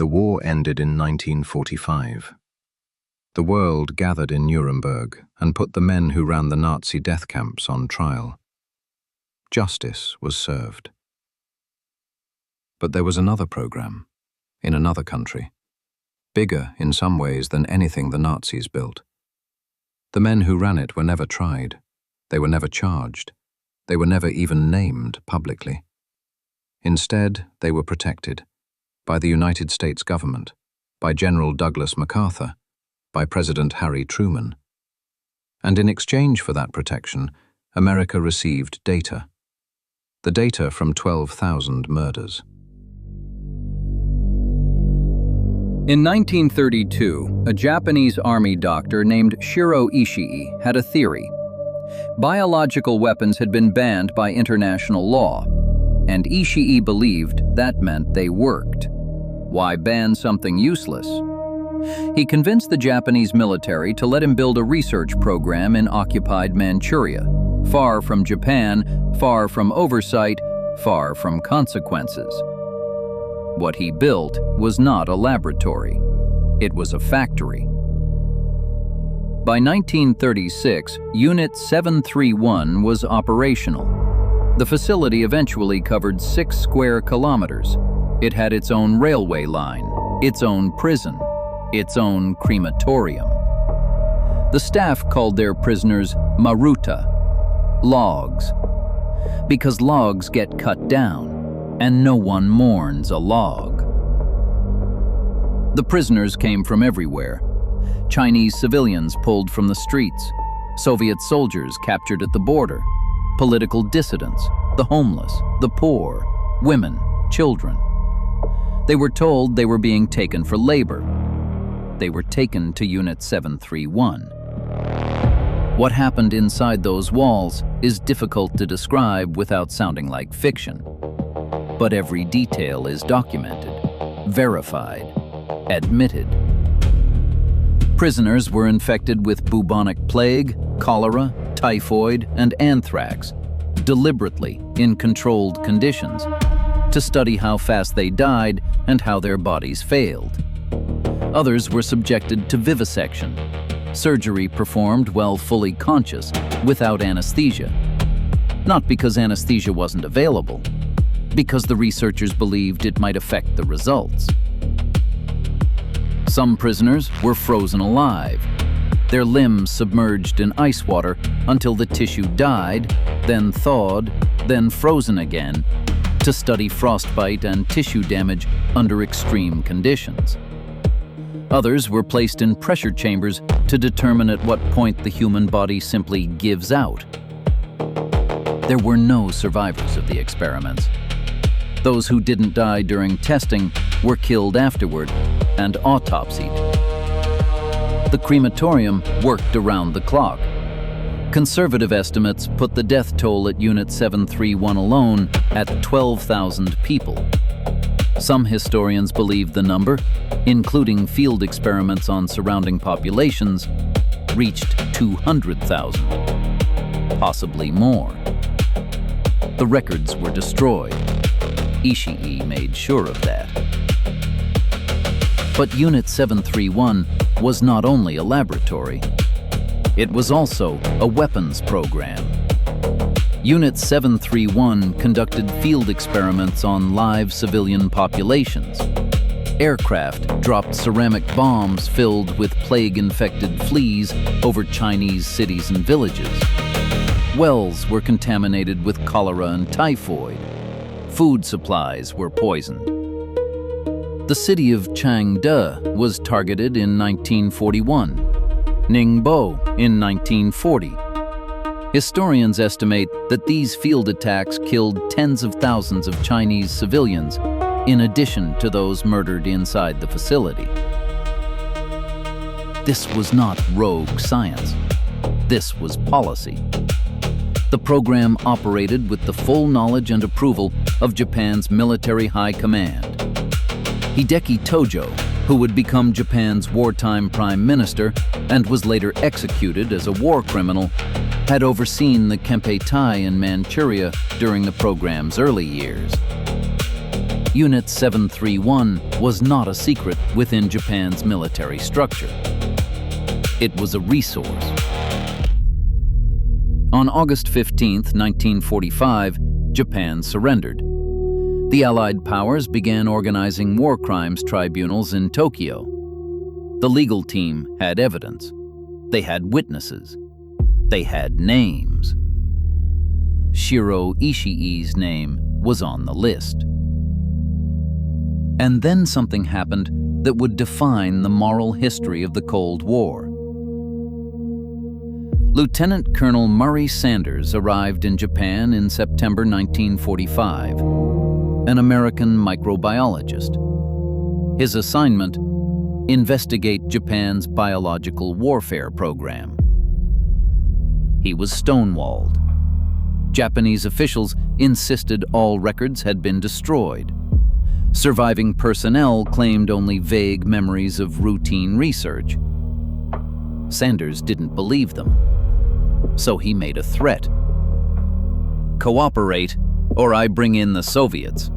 The war ended in 1945. The world gathered in Nuremberg and put the men who ran the Nazi death camps on trial. Justice was served. But there was another program, in another country, bigger in some ways than anything the Nazis built. The men who ran it were never tried. They were never charged. They were never even named publicly. Instead, they were protected by the United States government, by General Douglas MacArthur, by President Harry Truman. And in exchange for that protection, America received data. The data from 12,000 murders. In 1932, a Japanese army doctor named Shiro Ishii had a theory. Biological weapons had been banned by international law, and Ishii believed that meant they worked. Why ban something useless? He convinced the Japanese military to let him build a research program in occupied Manchuria, far from Japan, far from oversight, far from consequences. What he built was not a laboratory. It was a factory. By 1936, Unit 731 was operational. The facility eventually covered 6 square kilometers. It had its own railway line, its own prison, its own crematorium. The staff called their prisoners maruta, logs, because logs get cut down, and no one mourns a log. The prisoners came from everywhere. Chinese civilians pulled from the streets, Soviet soldiers captured at the border, political dissidents, the homeless, the poor, women, children. They were told they were being taken for labor. They were taken to Unit 731. What happened inside those walls is difficult to describe without sounding like fiction. But every detail is documented, verified, admitted. Prisoners were infected with bubonic plague, cholera, typhoid, and anthrax, deliberately in controlled conditions, to study how fast they died and how their bodies failed. Others were subjected to vivisection, surgery performed while fully conscious, without anesthesia. Not because anesthesia wasn't available, because the researchers believed it might affect the results. Some prisoners were frozen alive, their limbs submerged in ice water until the tissue died, then thawed, then frozen again, to study frostbite and tissue damage under extreme conditions. Others were placed in pressure chambers to determine at what point the human body simply gives out. There were no survivors of the experiments. Those who didn't die during testing were killed afterward and autopsied. The crematorium worked around the clock. Conservative estimates put the death toll at Unit 731 alone at 12,000 people. Some historians believe the number, including field experiments on surrounding populations, reached 200,000, possibly more. The records were destroyed. Ishii made sure of that. But Unit 731 was not only a laboratory, it was also a weapons program. Unit 731 conducted field experiments on live civilian populations. Aircraft dropped ceramic bombs filled with plague-infected fleas over Chinese cities and villages. Wells were contaminated with cholera and typhoid. Food supplies were poisoned. The city of Changde was targeted in 1941, Ningbo in 1940. Historians estimate that these field attacks killed tens of thousands of Chinese civilians, in addition to those murdered inside the facility. This was not rogue science. This was policy. The program operated with the full knowledge and approval of Japan's military high command. Hideki Tojo, who would become Japan's wartime prime minister and was later executed as a war criminal, had overseen the Kempeitai in Manchuria during the program's early years. Unit 731 was not a secret within Japan's military structure. It was a resource. On August 15, 1945, Japan surrendered. The Allied powers began organizing war crimes tribunals in Tokyo. The legal team had evidence. They had witnesses. They had names. Shiro Ishii's name was on the list. And then something happened that would define the moral history of the Cold War. Lieutenant Colonel Murray Sanders arrived in Japan in September 1945, an American microbiologist. His assignment: investigate Japan's biological warfare program. He was stonewalled. Japanese officials insisted all records had been destroyed. Surviving personnel claimed only vague memories of routine research. Sanders didn't believe them, so he made a threat. Cooperate, or I bring in the Soviets.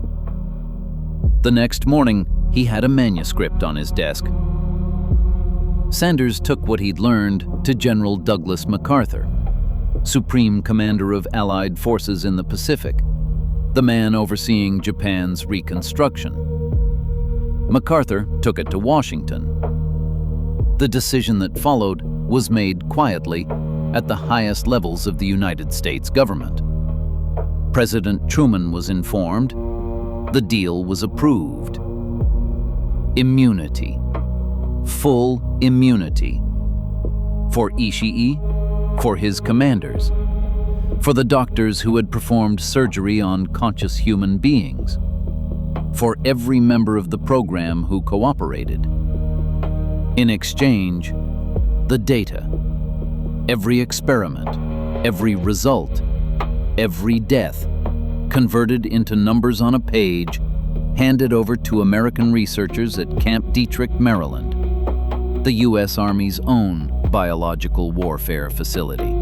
The next morning, he had a manuscript on his desk. Sanders took what he'd learned to General Douglas MacArthur, Supreme Commander of Allied forces in the Pacific, the man overseeing Japan's reconstruction. MacArthur took it to Washington. The decision that followed was made quietly at the highest levels of the United States government. President Truman was informed. The deal was approved. Immunity. Full immunity. For Ishii, for his commanders, for the doctors who had performed surgery on conscious human beings, for every member of the program who cooperated. In exchange, the data, every experiment, every result, every death, converted into numbers on a page, handed over to American researchers at Camp Detrick, Maryland, the U.S. Army's own biological warfare facility.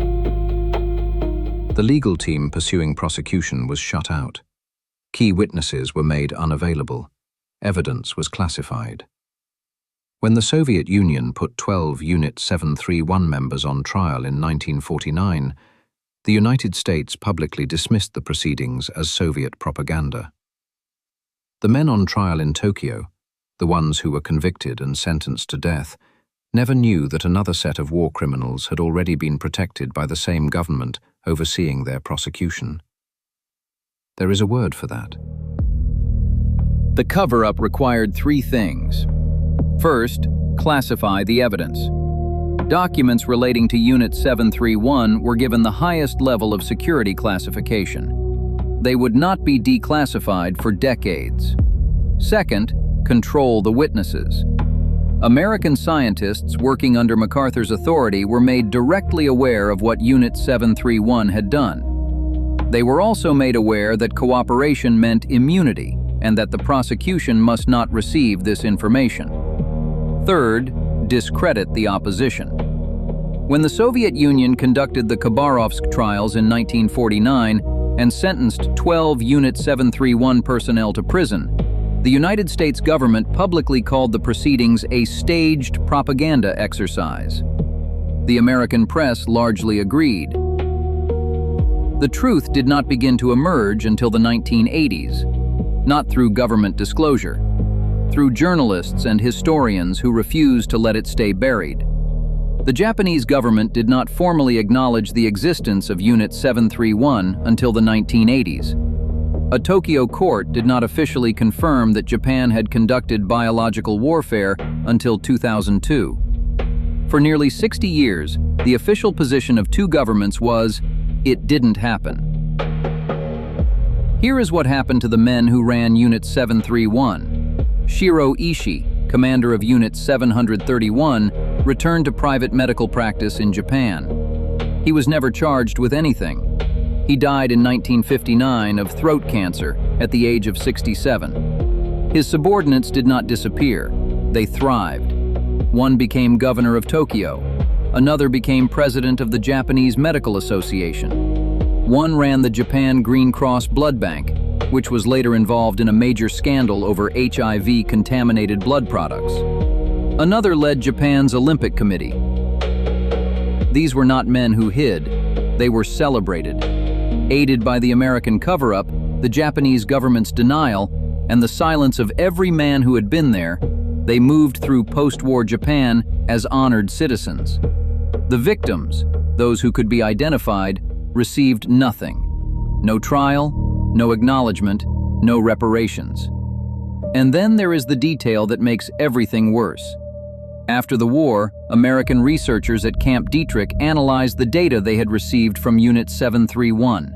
The legal team pursuing prosecution was shut out. Key witnesses were made unavailable. Evidence was classified. When the Soviet Union put 12 Unit 731 members on trial in 1949, the United States publicly dismissed the proceedings as Soviet propaganda. The men on trial in Tokyo, the ones who were convicted and sentenced to death, never knew that another set of war criminals had already been protected by the same government overseeing their prosecution. There is a word for that. The cover-up required three things. First, classify the evidence. Documents relating to Unit 731 were given the highest level of security classification. They would not be declassified for decades. Second, control the witnesses. American scientists working under MacArthur's authority were made directly aware of what Unit 731 had done. They were also made aware that cooperation meant immunity and that the prosecution must not receive this information. Third, discredit the opposition. When the Soviet Union conducted the Khabarovsk trials in 1949 and sentenced 12 Unit 731 personnel to prison, the United States government publicly called the proceedings a staged propaganda exercise. The American press largely agreed. The truth did not begin to emerge until the 1980s, not through government disclosure, through journalists and historians who refused to let it stay buried. The Japanese government did not formally acknowledge the existence of Unit 731 until the 1980s. A Tokyo court did not officially confirm that Japan had conducted biological warfare until 2002. For nearly 60 years, the official position of two governments was, it didn't happen. Here is what happened to the men who ran Unit 731. Shiro Ishii, commander of Unit 731, returned to private medical practice in Japan. He was never charged with anything. He died in 1959 of throat cancer at the age of 67. His subordinates did not disappear. They thrived. One became governor of Tokyo. Another became president of the Japanese Medical Association. One ran the Japan Green Cross Blood Bank. which was later involved in a major scandal over HIV-contaminated blood products. Another led Japan's Olympic Committee. These were not men who hid, they were celebrated. Aided by the American cover-up, the Japanese government's denial, and the silence of every man who had been there, they moved through post-war Japan as honored citizens. The victims, those who could be identified, received nothing. No trial, no acknowledgement, no reparations. And then there is the detail that makes everything worse. After the war, American researchers at Camp Dietrich analyzed the data they had received from Unit 731.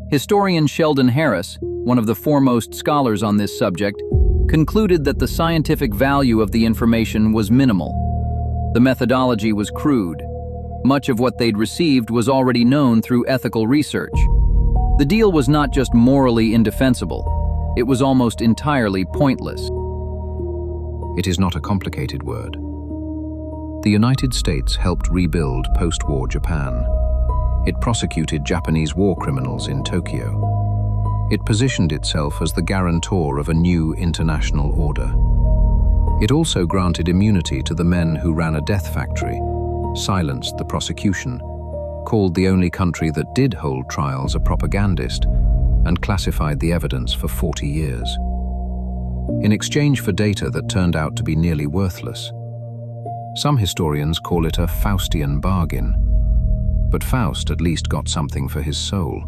Historian Sheldon Harris, one of the foremost scholars on this subject, concluded that the scientific value of the information was minimal. The methodology was crude. Much of what they'd received was already known through ethical research. The deal was not just morally indefensible, it was almost entirely pointless. It is not a complicated word. The United States helped rebuild post-war Japan. It prosecuted Japanese war criminals in Tokyo. It positioned itself as the guarantor of a new international order. It also granted immunity to the men who ran a death factory, silenced the prosecution, called the only country that did hold trials a propagandist, and classified the evidence for 40 years. In exchange for data that turned out to be nearly worthless. Some historians call it a Faustian bargain, but Faust at least got something for his soul.